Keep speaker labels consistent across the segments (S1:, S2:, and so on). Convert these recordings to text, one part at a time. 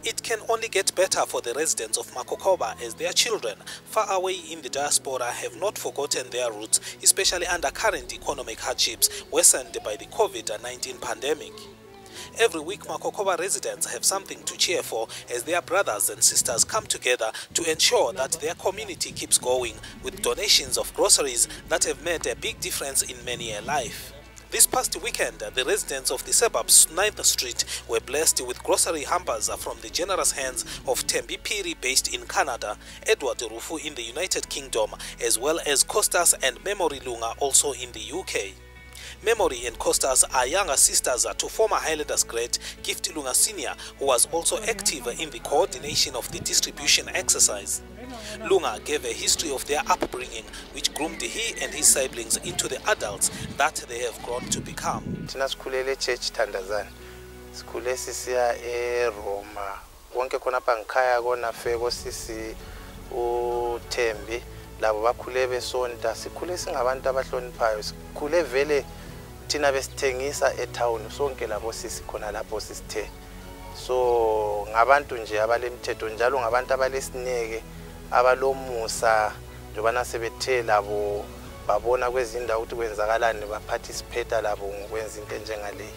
S1: It can only get better for the residents of Makokoba as their children, far away in the diaspora, have not forgotten their roots, especially under current economic hardships worsened by the COVID-19 pandemic. Every week, Makokoba residents have something to cheer for as their brothers and sisters come together to ensure that their community keeps going with donations of groceries that have made a big difference in many a life. This past weekend, the residents of the suburb's 9th Street were blessed with grocery hampers from the generous hands of Tembi Piri based in Canada, Edward Rufu in the United Kingdom, as well as Costas and Memory Lunga also in the UK. Memory and Costas are younger sisters to former Highlanders great Gift Lunga Sr., who was also active in the coordination of the distribution exercise. Lunga gave a history of their upbringing, which groomed he and his siblings into the adults that they have grown to become.
S2: Thina sikhulele church Thandazani. Sikhule sisiya eRoma. Wonke khona apha ngikhaya kona feko sisi uThembi labo bakhule besonta. Sikhule singabantu abahloniphayo. Sikhule vele thina besithengisa etown sonke labo sisi khona lapho sisithe. So ngabantu nje abalemthetho njalo ngabantu abalesineke abalomusa njobana sebethe labo babona kwezindawo ukuthi kwenzakalani baparticipate labo ngokwenza into njengale.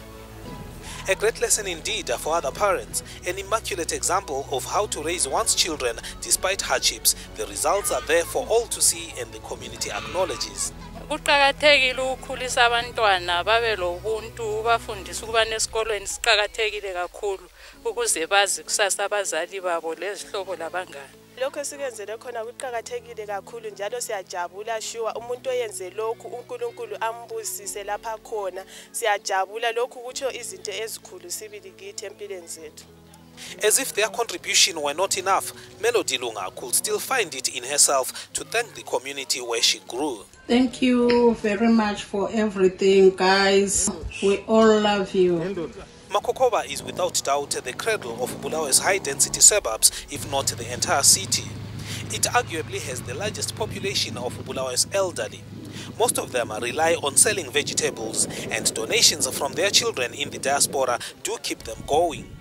S1: A great lesson indeed for other parents, an immaculate example of how to raise one's children despite hardships. The results are there for all to see and the community acknowledges.
S3: Kuqhakathekile ukukhulisa abantwana babe lobuntu bafundisa ukuba nesikolweni siqhakathekile kakhulu ukuze bazi kusasa abazali babo lezihlobo labangani.
S4: Lokho sikenzele khona kuqhakathekile kakhulu njalo siyajabula sure umuntu oyenze lokhu uNkulunkulu ambusise lapha khona siyajabula lokhu kutsho izinto ezikhulu sibili kithi empilweni zethu.
S1: As if their contribution were not enough, Melody Lunga could still find it in herself to thank the community where she grew.
S5: Thank you very much for everything, guys. We all love you.
S1: Makokoba is without doubt the cradle of Bulawayo's high-density suburbs, if not the entire city. It arguably has the largest population of Bulawayo's elderly. Most of them rely on selling vegetables, and donations from their children in the diaspora do keep them going.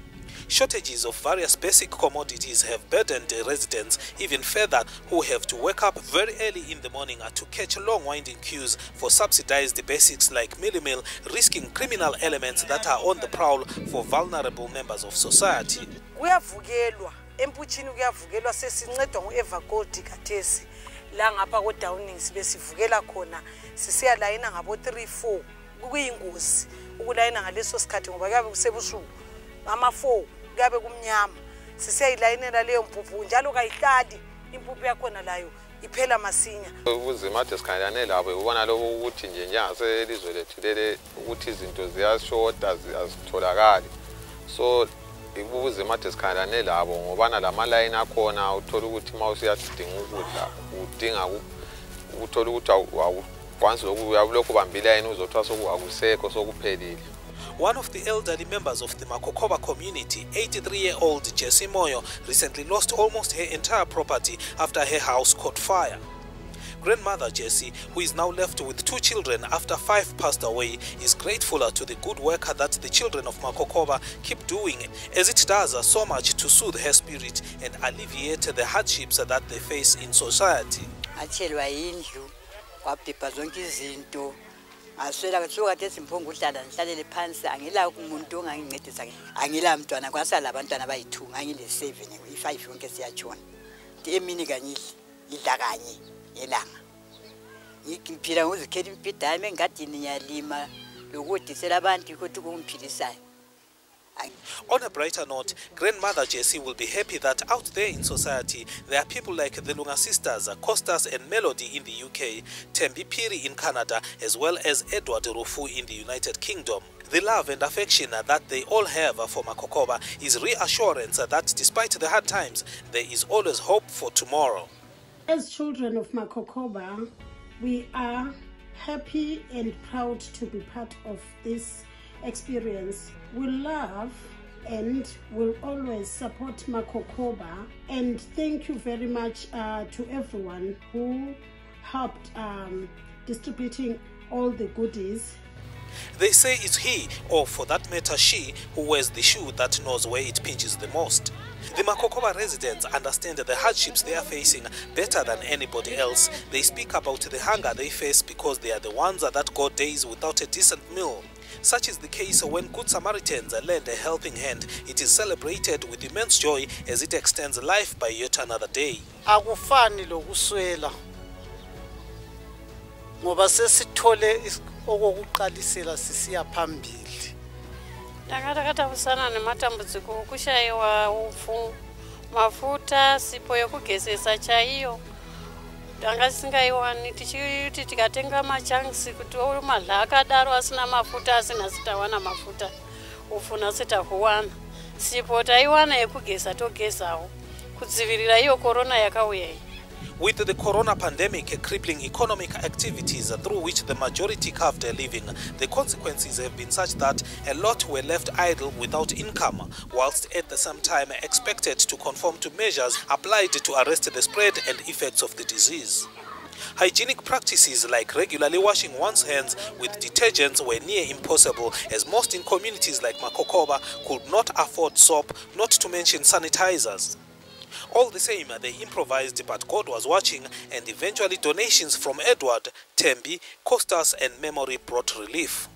S1: Shortages of various basic commodities have burdened the residents even further, who have to wake up very early in the morning to catch long winding queues for subsidized basics like meal, risking criminal elements that are on the prowl for vulnerable members of society.
S6: Kuyavukelwa empuchini kuyavukelwa sesincedwa nguEvergold kathesi la ngapha ko Downing sibesivukela khona sisiya layina ngabo 3-4 kuyingozi ukulayina ngaleso sikhathi ngoba kuyabe kusebusuku ama-4 kuyabe kumnyama sisiyayilayinela leyo mpuphu njalo kayihlali impuphu yakhona layo iphela masinya.
S7: Ubuzima esikhangelane labo ubona lokho ukuthi nje njengaselizwe lethu lele ukuthi izinto ziyashota azitholakali, so ubuzima esikhangelane labo ngobana lamalayini akhona uthola ukuthi mawusiyadinga ukudla udinga uthola ukuthi awukwanisi lokhu ubambile yini uzothwa sokuakusekho sokuphelile.
S1: One of the elderly members of the Makokoba community, 83-year-old Jessie Moyo, recently lost almost her entire property after her house caught fire. Grandmother Jessie, who is now left with 2 children after 5 passed away, is grateful to the good work that the children of Makokoba keep doing, as it does so much to soothe her spirit and alleviate the hardships that they face in society.
S8: Aswela kuthiwa kade simphongo uhlala ngihlalele phansi angila umuntu ongangincedisa angila mntwana kwasala abantwana abayi2 ngangile7 i5 yonke siyatshona emini kanye idla kanye yelanga ngiphila ngozikhela impida yami engadini yalima lokudisela abantu ukuthi kungiphilisayo.
S1: On a brighter note, Grandmother Jessie will be happy that out there in society there are people like the Lunga sisters, Costas and Melody in the UK, Tembi Piri in Canada, as well as Edward Rufu in the United Kingdom. The love and affection that they all have for Makokoba is reassurance that despite the hard times, there is always hope for tomorrow.
S5: As children of Makokoba, we are happy and proud to be part of this experience. We love and will always support Makokoba, and thank you very much to everyone who helped distributing all the goodies.
S1: They say it's he, or for that matter she, who wears the shoe that knows where it pinches the most. The Makokoba residents understand the hardships they are facing better than anybody else. They speak about the hunger they face because they are the ones that go days without a decent meal. Such is the case when Good Samaritans lend a helping hand. It is celebrated with immense joy as it extends life by yet another day.
S9: Akufani lokuswela ngoba sesithole okokuqalisela sisiya phambili.
S3: Ndakatakatabusana nematambudziko okushayiwa upfu, mafuta, sipo yokugezesa chaiyo. Ndanga singaiwani tichiti tikatenga machansi kuti madla akadaro asina mafuta asina sitawana mafuta ufuna sitakuwana. Sipo taiwana yekugeza togezawo kudzivirira iyo corona yakauya.
S1: With the corona pandemic crippling economic activities through which the majority carved a living, the consequences have been such that a lot were left idle without income, whilst at the same time expected to conform to measures applied to arrest the spread and effects of the disease. Hygienic practices like regularly washing one's hands with detergents were near impossible, as most in communities like Makokoba could not afford soap, not to mention sanitizers. All the same, they improvised, but God was watching, and eventually donations from Edward, Tembi, Costas and Memory brought relief.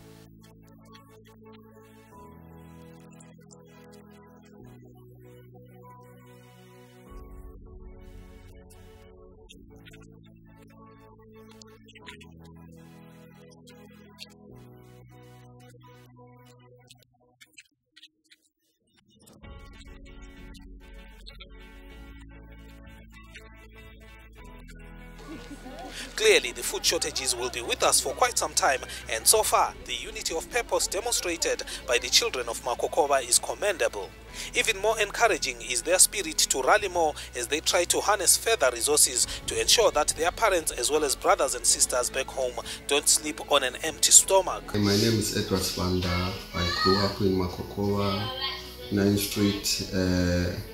S1: Clearly, the food shortages will be with us for quite some time, and so far, the unity of purpose demonstrated by the children of Makokoba is commendable. Even more encouraging is their spirit to rally more as they try to harness further resources to ensure that their parents as well as brothers and sisters back home don't sleep on an empty stomach.
S10: My name is Edward Swanda. I grew up in Makokoba, 9th Street.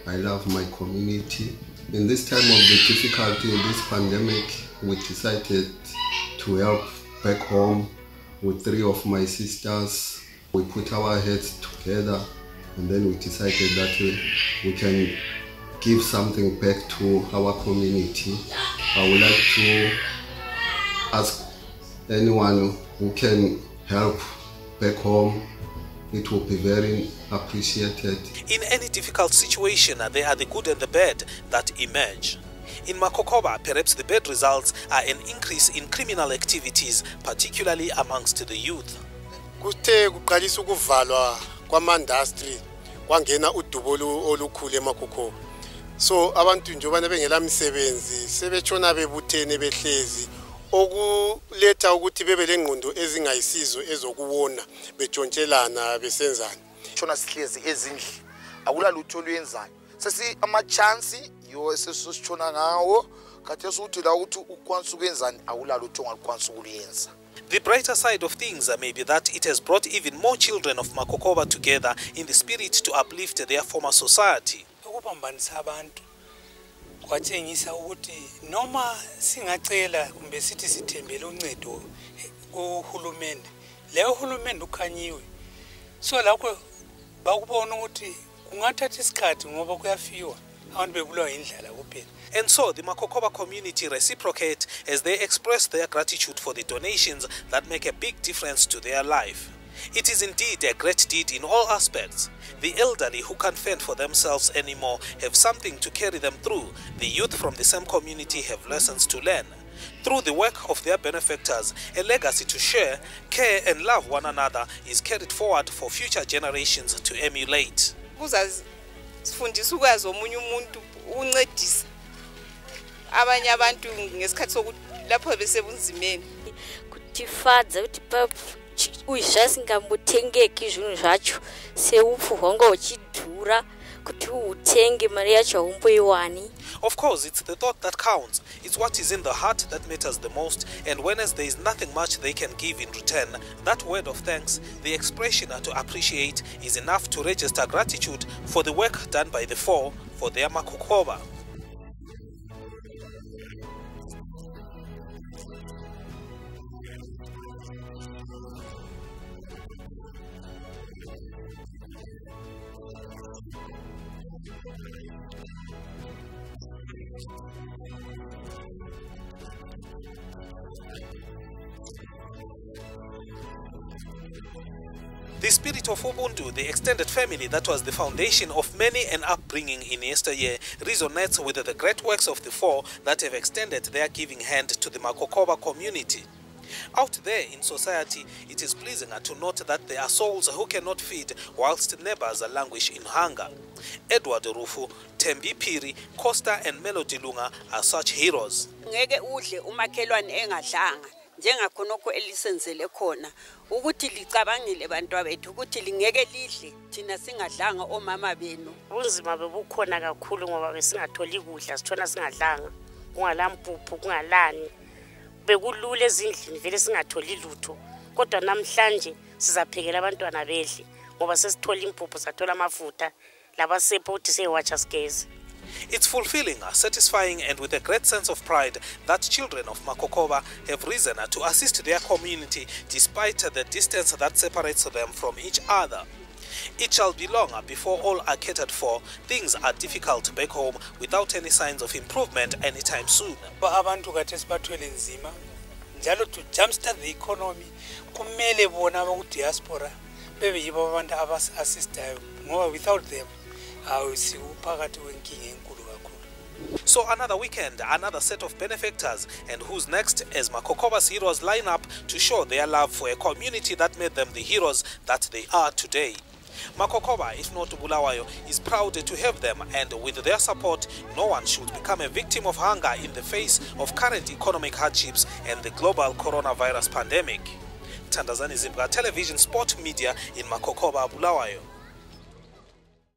S10: I love my community. In this time of the difficulty in this pandemic, we decided to help back home with 3 of my sisters. We put our heads together and then we decided that we can give something back to our community. I would like to ask anyone who can help back home. It will be very appreciated.
S1: In any difficult situation, there are the good and the bad that emerge. In Makokoba, perhaps the bad results are an increase in criminal activities, particularly amongst the youth.
S9: Kuthe kuqalisa ukuvalwa kwama-industry kwangena udubo olukhulu eMakokoba. So abantu njengoba bengela misebenzi sebetshona bebuthene behlezi okuletha ukuthi bebe lengqondo ezingayisizo ezokuwona betshontshelana besenzana.
S11: Shona sihlezi ezindli akula lutho luyenzayo. Sesi ama chance yo esesitshona ngawo kade sokuthi la ukuthi ukwanisa ukwenzani akula lutho ongalikwanisa ukuyenza.
S1: The brighter side of things may be that it has brought even more children of Makokoba together in the spirit to uplift their former society.
S12: Ukubambanisa abantu kwatshengisa ukuthi noma singacela kumbe sithi sithembele uncedo kuhulumende, leyo hulumende ukhanyiwe. So lapho bakubona ukuthi kungathatha isikhathi ngoba kuyafiwa abantu bebulawa indlala kuphela.
S1: And so the Makokoba community reciprocate as they express their gratitude for the donations that make a big difference to their life. It is indeed a great deed in all aspects. The elderly who can't fend for themselves anymore have something to carry them through. The youth from the same community have lessons to learn. Through the work of their benefactors, a legacy to share, care and love one another is carried forward for future generations to emulate.
S13: Sifundisa ukwazi omunye umuntu uncedisa abanye abantu ngesikhathi sokuthi lapho besebunzimeni
S14: kutifadza kuti uyizvasingamutengeki zvinhu zvacho seupfu hwanga uchidhura kuti utenge mari yacho haumboiwani.
S1: Of course, it's the thought that counts. It's what is in the heart that matters the most, and when as there is nothing much they can give in return, that word of thanks, the expression to appreciate, is enough to register gratitude for the work done by the 4 for their Makokoba. The spirit of Ubuntu, the extended family that was the foundation of many an upbringing in yesteryear, resonates with the great works of the four that have extended their giving hand to the Makokoba community. Out there in society, it is pleasing to note that there are souls who cannot feed whilst neighbors languish in hunger. Edward Rufu, Tembi Piri, Costa and Melody Lunga are such heroes.
S15: Ngeke udle umakhelwane engadlanga njengakhonokho elisenzele khona ukuthi licabangile bantwa bethu ukuthi lingeke lidle thina singadlanga omama benu.
S16: Ubunzima bebukhona kakhulu ngoba besingatholi kudla sithona singadlanga kungalampuphu kungalani bekulule ezindlini vele singatholi lutho kodwa namhlanje sizaphekela abantwana bedle ngoba sesithola impuphu sathola amafutha labasepho uthi sewacha sigeze.
S1: It's fulfilling, satisfying and with a great sense of pride that children of Makokoba have risen to assist their community despite the distance that separates them from each other. It shall be long before all are catered for. Things are difficult back home without any signs of improvement anytime soon.
S12: Abantu khathesi bathwele nzima njalo to jumpstart the economy kumele bona diaspora bebe yibo abantu abasi-assistayo ngoba without them awusiphakathi wenkinga enkulu kakhulu.
S1: So another weekend, another set of benefactors, and who's next as Makokoba's heroes line up to show their love for a community that made them the heroes that they are today. Makokoba, if not Bulawayo, is proud to have them, and with their support, no one should become a victim of hunger in the face of current economic hardships and the global coronavirus pandemic. Tandazani Zibga Television Sport Media in Makokoba, Bulawayo.